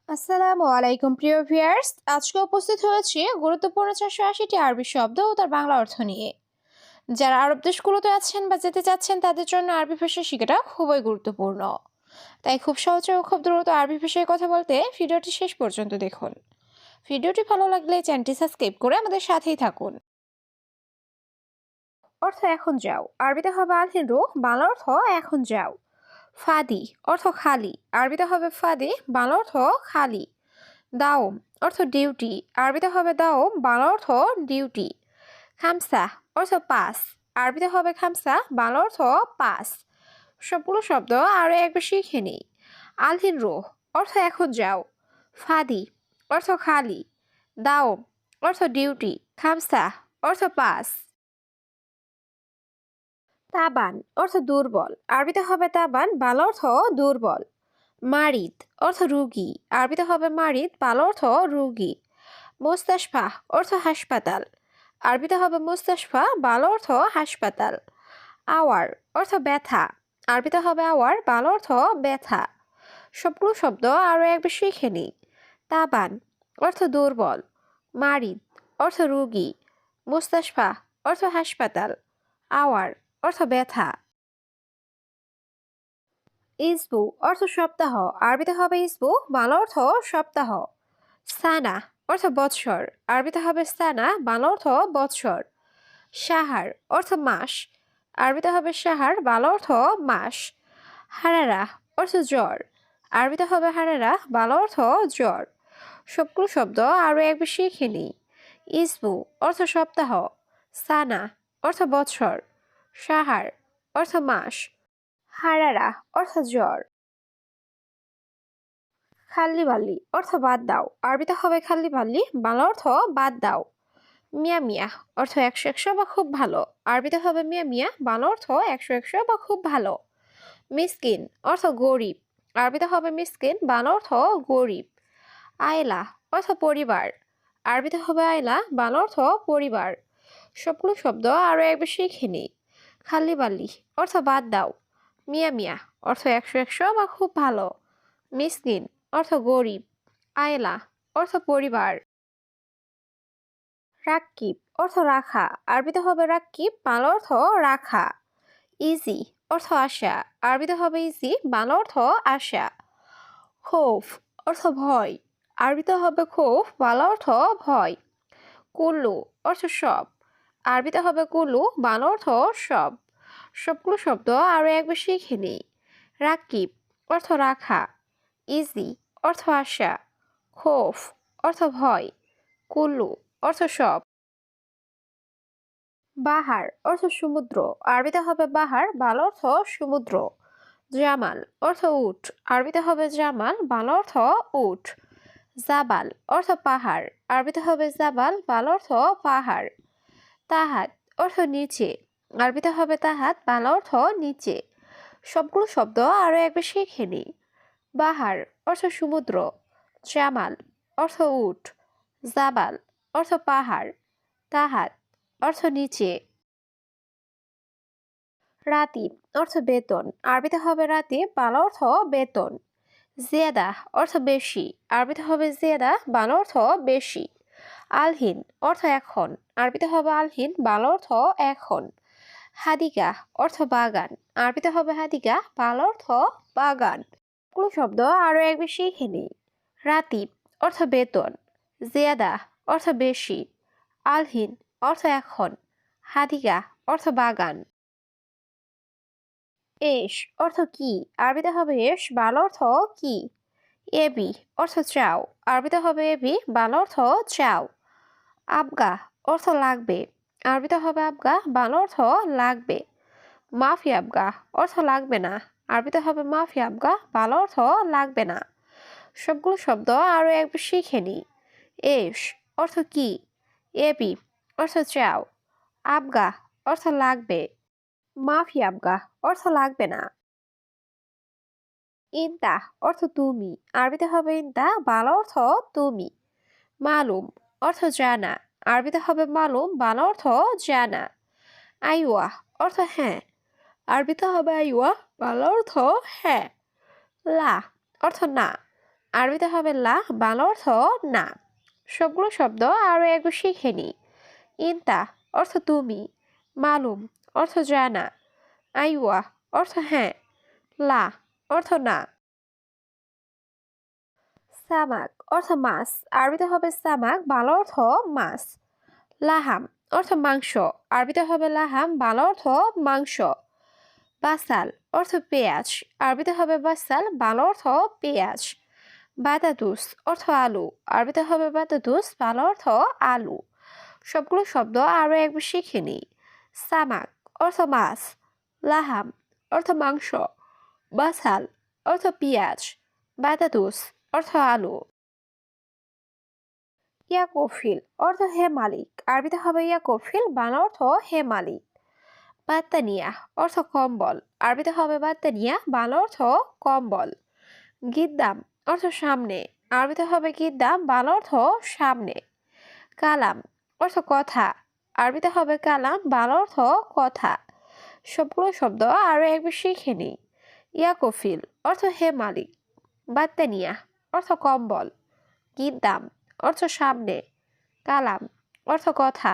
আসসালামু আলাইকুম প্রিয় ভিউয়ার্স, আজকে উপস্থিত হয়েছি গুরুত্বপূর্ণ 480টি আরবি শব্দ ও তার বাংলা অর্থ নিয়ে। যারা আরব দেশগুলোতে আছেন বা যেতে চাচ্ছেন তাদের জন্য আরবি ভাষা শেখাটা খুবই গুরুত্বপূর্ণ। তাই খুব সহজে ও খুব দ্রুত আরবি ভাষায় কথা বলতে ভিডিওটি শেষ পর্যন্ত দেখুন। ভিডিওটি ভালো লাগলে চ্যানেলটি সাবস্ক্রাইব করে আমাদের সাথেই থাকুন। অর্থ এখন যাও, আরবিতে হবে আলহিন রুহ, বাংলা অর্থ এখন যাও। ফাদি অর্থ খালি, আরবিতে হবে ফাদি, বাংলা অর্থ খালি। দাওম অর্থ ডিউটি, আরবিতে হবে দাওম, বাংলা অর্থ ডিউটি। খামসা অর্থ পাস, আরবিতে হবে খামসা, বাংলা অর্থ পাস। সবগুলো শব্দ আরও একবার শিখে নিই। আলহিন রোহ অর্থ এখন যাও। ফাদি অর্থ খালি। দাওম অর্থ ডিউটি। খামসা অর্থ পাস। তাবান অর্থ দুর্বল, আরবিতে হবে তাবান, বাংলা অর্থ দুর্বল। মারিদ অর্থ রুগী, আরবিতে হবে মারিদ, বাংলা অর্থ রুগী। মুস্তাশফা অর্থ হাসপাতাল, আরবিতে হবে মুস্তাশফা, বাংলা অর্থ হাসপাতাল। আওয়ার অর্থ ব্যথা, আরবিতে হবে আওয়ার, বাংলা অর্থ ব্যথা। সবগুলো শব্দ আরও একবার শিখে নিই। তাবান অর্থ দুর্বল, মারিদ অর্থ রুগী, মুস্তাশফা অর্থ হাসপাতাল, আওয়ার অর্থ ব্যথা। ইসবু অর্থ সপ্তাহ, আরবিতে হবে ইসবু, বাংলা অর্থ সপ্তাহ। সানা অর্থ বৎসর, আরবিতে হবে সানা, বাংলা অর্থ বৎসর। সাহার অর্থ মাস, আরবিতে হবে সাহার, বাংলা অর্থ মাস। হারারা অর্থ জ্বর, আরবিতে হবে হারারা, বাংলা অর্থ জ্বর। সবগুলো শব্দ আরও একবার শিখে নিই। ইসবু অর্থ সপ্তাহ, সানা অর্থ বৎসর, সাহার অর্থ মাস, হারারা অর্থ জ্বর। খাল্লি বাল্লি অর্থ বাদ দাও, আরবিতে হবে খাল্লি বাল্লি, বাংলা অর্থ বাদ দাও। মিয়া মিয়া অর্থ 100 বা খুব ভালো, আরবিতে হবে মিয়া মিয়া, বাংলা অর্থ 100 বা খুব ভালো। মিসকিন অর্থ গরিব, আরবিতে হবে মিসকিন, বাংলা অর্থ গরিব। আয়লা অর্থ পরিবার, আরবিতে হবে আয়লা, বাংলা অর্থ পরিবার। সবগুলো শব্দ আরও একবার শিখে নিই। খাল্লি বাল্লি অর্থ বাদ দাও। মিয়া মিয়া অর্থ 100 বা খুব ভালো। মিসকিন অর্থ গরিব। আয়লা অর্থ পরিবার। রাক্কিব অর্থ রাখা, আরবিতে হবে রাক্কিব, বাংলা অর্থ রাখা। ইজি অর্থ আশা, আরবিতে হবে ইজি, বাংলা অর্থ আশা। খৌফ অর্থ ভয়, আরবিতে হবে খৌফ, বাংলা অর্থ ভয়। কুল্লু অর্থ সব, আরবিতে হবে কুল্লু, বাংলা অর্থ সব। সবগুলো শব্দ আরও একবার শিখে নিই। রাক্কিব অর্থ রাখা, ইজি অর্থ আশা, খৌফ অর্থ ভয়, কুল্লু অর্থ সব। বাহার অর্থ সমুদ্র, আরবিতে হবে বাহার, বাংলা অর্থ সমুদ্র। জামাল অর্থ উট, আরবিতে হবে জামাল, বাংলা অর্থ উট। জাবাল অর্থ পাহাড়, আরবিতে হবে জাবাল, বাংলা অর্থ পাহাড়। তাহাত অর্থ নিচে, আরবিতে হবে তাহাত, বাংলা অর্থ নিচে। সবগুলো শব্দ আরও একবার শিখে নিই। বাহার অর্থ সমুদ্র, জামাল অর্থ উট, জাবাল অর্থ পাহাড়, তাহাত অর্থ নিচে। রাতিব অর্থ বেতন, আরবিতে হবে রাতিব, বাংলা অর্থ বেতন। জিয়াদা অর্থ বেশি, আরবিতে হবে জিয়াদা, বাংলা অর্থ বেশি। আলহিন অর্থ এখন, আরবিতে হবে আলহিন, বাংলা অর্থ এখন। হাদিকা অর্থ বাগান, আরবিতে হবে হাদিকা, বাংলা অর্থ বাগান। কোনো শব্দ আরও একবার শিখে নিই। রাতিব অর্থ বেতন, জিয়াদা অর্থ বেশি, আলহিন অর্থ এখন, হাদিকা অর্থ বাগান। এস অর্থ কি, আরবিতে হবে এস, বাংলা অর্থ কি। এবি অর্থ চাও, আরবিতে হবে এবি, বাংলা অর্থ চাও। আবগা অর্থ লাগবে, আরবিতে হবে আবগা, বাংলা অর্থ লাগবে। মাফি আবগা অর্থ লাগবে না, আরবিতে হবে মাফি আবগা, বাংলা অর্থ লাগবে না। সবগুলো শব্দ আরও একবার শিখে নিই। এস অর্থ কি, এবি অর্থ চাও, আবগা অর্থ লাগবে, মাফি আবগা অর্থ লাগবে না। ইনতা অর্থ তুমি, আরবিতে হবে ইনতা, বাংলা অর্থ তুমি। মালুম অর্থ জানা, আরবিতে হবে মালুম, বাংলা অর্থ জানা। আইওয়া অর্থ হ্যাঁ, আরবিতে হবে আইওয়া, বাংলা অর্থ হ্যাঁ। লা অর্থ না, আরবিতে হবে লা, বাংলা অর্থ না। সবগুলো শব্দ আরো একবার শিখে নি। ইনতা অর্থ তুমি, মালুম অর্থ জানা, আইওয়া অর্থ হ্যাঁ, লা অর্থ না। সামাক অর্থ মাছ, আরবিতে হবে সামাক, বাংলা অর্থ মাছ। লাহাম অর্থ মাংস, আরবিতে হবে লাহাম, বাংলা অর্থ মাংস। বাসাল অর্থ পেঁয়াজ, আরবিতে হবে বাসাল, বাংলা অর্থ পেঁয়াজ। বাতাতুস অর্থ আলু, আরবিতে হবে বাতাতুস, বাংলা অর্থ আলু। সবগুলো শব্দ আরো একবার শিখে নি। সামাক অর্থ মাছ, লাহাম অর্থ মাংস, বাসাল অর্থ পেঁয়াজ, বাতাতুস অর্থ আলু। ইয়াকফিল অর্থ হে মালিক, আরবিতে হবে ইয়াকফিল, বাংলা অর্থ হে মালিক। বাত্তানিয়া অর্থ কম্বল, আরবিতে হবে বাত্তানিয়া, বাংলা অর্থ কম্বল। গিদ্দাম অর্থ সামনে, আরবিতে হবে গিদ্দাম, বাংলা অর্থ সামনে। কালাম অর্থ কথা, আরবিতে হবে কালাম, বাংলা অর্থ কথা। সবগুলো শব্দ আরো একবার শিখে নি। ইয়াকফিল অর্থ হে মালিক, বাত্তানিয়া অর্থ কম্বল, গিদ্দাম অর্থ সামনে, কালাম অর্থ কথা।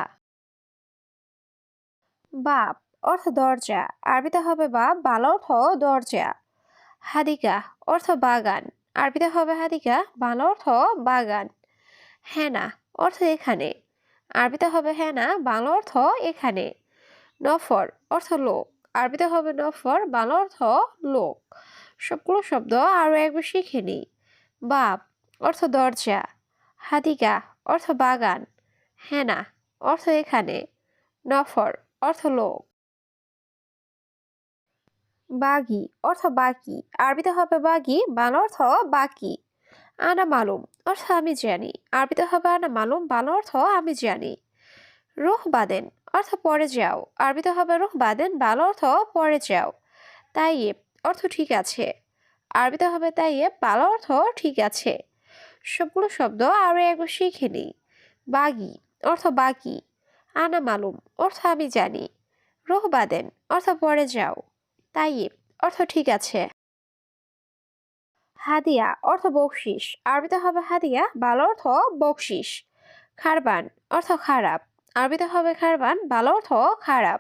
বাব অর্থ দরজা, আরবিতে হবে বাব, বাংলা অর্থ দরজা। হাদিকা অর্থ বাগান, আরবিতে হবে হাদিকা, বাংলা অর্থ বাগান। হেনা অর্থ এখানে, আরবিতে হবে হেনা, বাংলা অর্থ এখানে। নফর অর্থ লোক, আরবিতে হবে নফর, বাংলা অর্থ লোক। সবগুলো শব্দ আরো একবার শিখে নি। বাব অর্থ দরজা, হাদিকা অর্থ বাগান, হেনা অর্থ এখানে, নফর অর্থ লোক। বাগি অর্থ বাকি, আরবিতে হবে বাগি, বাংলা অর্থ বাকি। আনা মালুম অর্থ আমি জানি, আরবিতে হবে আনা মালুম, বাংলা অর্থ আমি জানি। রুহ বাদেন অর্থ পরে যাও, আরবিতে হবে রুহ বাদেন, বাংলা অর্থ পরে যাও। তাইয়েব অর্থ ঠিক আছে, আরবিতে হবে তাইয়েব, বাংলা অর্থ ঠিক আছে। সবগুলো শব্দ আরো একবার শিখে নি। বাগি অর্থ বাকি, আনা মালুম অর্থ আমি জানি, রুহ বাদেন অর্থ পরে যাও, তাইয়েব অর্থ ঠিক আছে। হাদিয়া অর্থ বকশিস, আরবিতে হবে হাদিয়া, বাংলা অর্থ বকশিস। খারবান অর্থ খারাপ, আরবিতে হবে খারবান, বাংলা অর্থ খারাপ।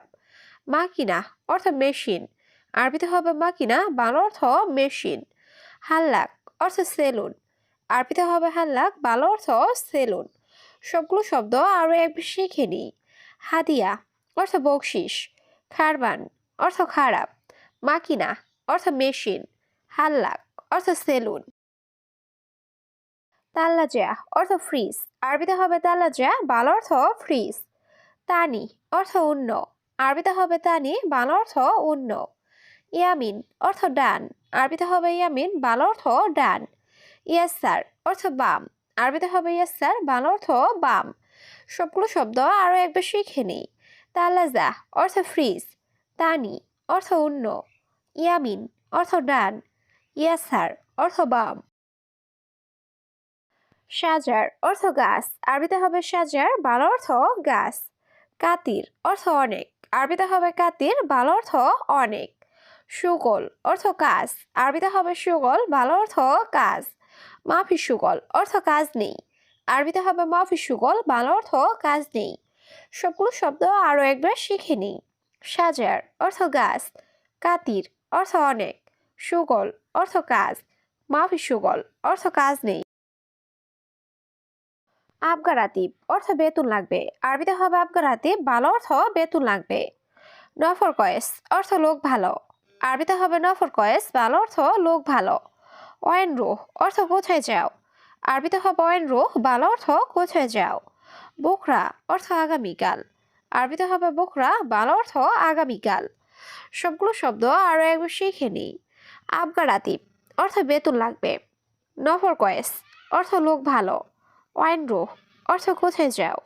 মাকিনা অর্থ মেশিন, আরবিতে হবে মাকিনা, বাংলা অর্থ মেশিন। হাল্লাক অর্থ সেলুন, আরবিতে হবে হাল্লাক, বাংলা অর্থ সেলুন। সবগুলো শব্দ আরো একবার শিখে নি। হাদিয়া অর্থ বকশিস, খারবান অর্থ খারাপ, মাকিনা অর্থ মেশিন, হাল্লাক অর্থ সেলুন। তাল্লাজা অর্থ ফ্রিজ, আরবিতে হবে তাল্লাজা, বাংলা অর্থ ফ্রিজ। তানি অর্থ অন্য, আরবিতে হবে তানি, বাংলা অর্থ অন্য। ইয়ামিন অর্থ ডান, আরবিতে হবে ইয়ামিন, বাংলা অর্থ ডান। ইয়াসার অর্থ বাম, আরবিতে হবে ইয়াসার, বাংলা অর্থ বাম। সবগুলো শব্দ আরো একবার শিখে নি। তাল্লাজা অর্থ ফ্রিজ, তানি অর্থ অন্য, ইয়ামিন অর্থ ডান, ইয়াসার অর্থ বাম। সাজার অর্থ গাছ, আরবিতে হবে সাজার, বাংলা অর্থ গাছ। কাতির অর্থ অনেক, আরবিতে হবে কাতির, বাংলা অর্থ অনেক। সুগল অর্থ কাজ, আরবিতে হবে সুগল, বাংলা অর্থ কাজ। মাফি সুগল অর্থ কাজ নেই, আরবিতে হবে মাফি সুগল, বাংলা অর্থ কাজ নেই। সবগুলো শব্দ আরো একবার শিখে নিই। সাজার অর্থ গাছ, কাতির অর্থ অনেক, সুগল অর্থ কাজ, মাফি সুগল অর্থ কাজ নেই। আবগারাতিব অর্থ বেতন লাগবে, আরবিতে হবে আবগারাতিব, বাংলা অর্থ বেতন লাগবে। নফর কয়েস অর্থ লোক ভালো, আরবিতে হবে নফর কয়েস, বাংলা অর্থ লোক ভালো। ওয়েন রুহ অর্থ কোথায় যাও, আরবিতে হবে ওয়েন রুহ, বাংলা অর্থ কোথায় যাও। বোকরা অর্থ আগামীকাল, আরবিতে হবে বোকরা, বাংলা অর্থ আগামীকাল। সবগুলো শব্দ আরো একবার শিখে নিই। আবগারাতিব অর্থ বেতন লাগবে, নফর কয়েস অর্থ লোক ভালো, ওয়াইন রুহ অর্থ কোথায় যাও,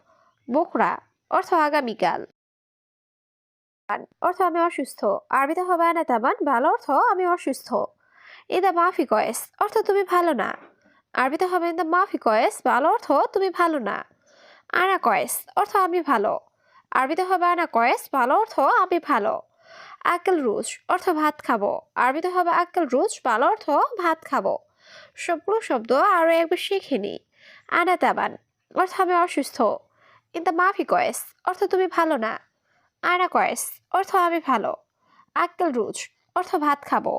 বোকরা অর্থ আগামীকাল। অর্থ আমি অসুস্থ, আরবিতে হবে আনা তাবান, ভালো অর্থ আমি অসুস্থ। ইদা মাফি কয়েস অর্থ তুমি ভালো না, আরবিতে হবে ইদা মাফি কয়েস, ভালো অর্থ তুমি ভালো না। আনা কয়েস অর্থ আমি ভালো, আরবিতে হবে আনা কয়েস, ভালো অর্থ আমি ভালো। আকেল রুজ অর্থ ভাত খাবো, আরবিতে হবে আকেল রুজ, ভালো অর্থ ভাত খাবো। সবগুলো শব্দ আরো একবার শিখে নি। আনা তাবান অর্থ আমি অসুস্থ। ইনতা মাফি কয়েস অর্থ তুমি ভালো না। আনা কয়েস অর্থ আমি ভালো। আক্কেল রুজ অর্থ ভাত খাবো।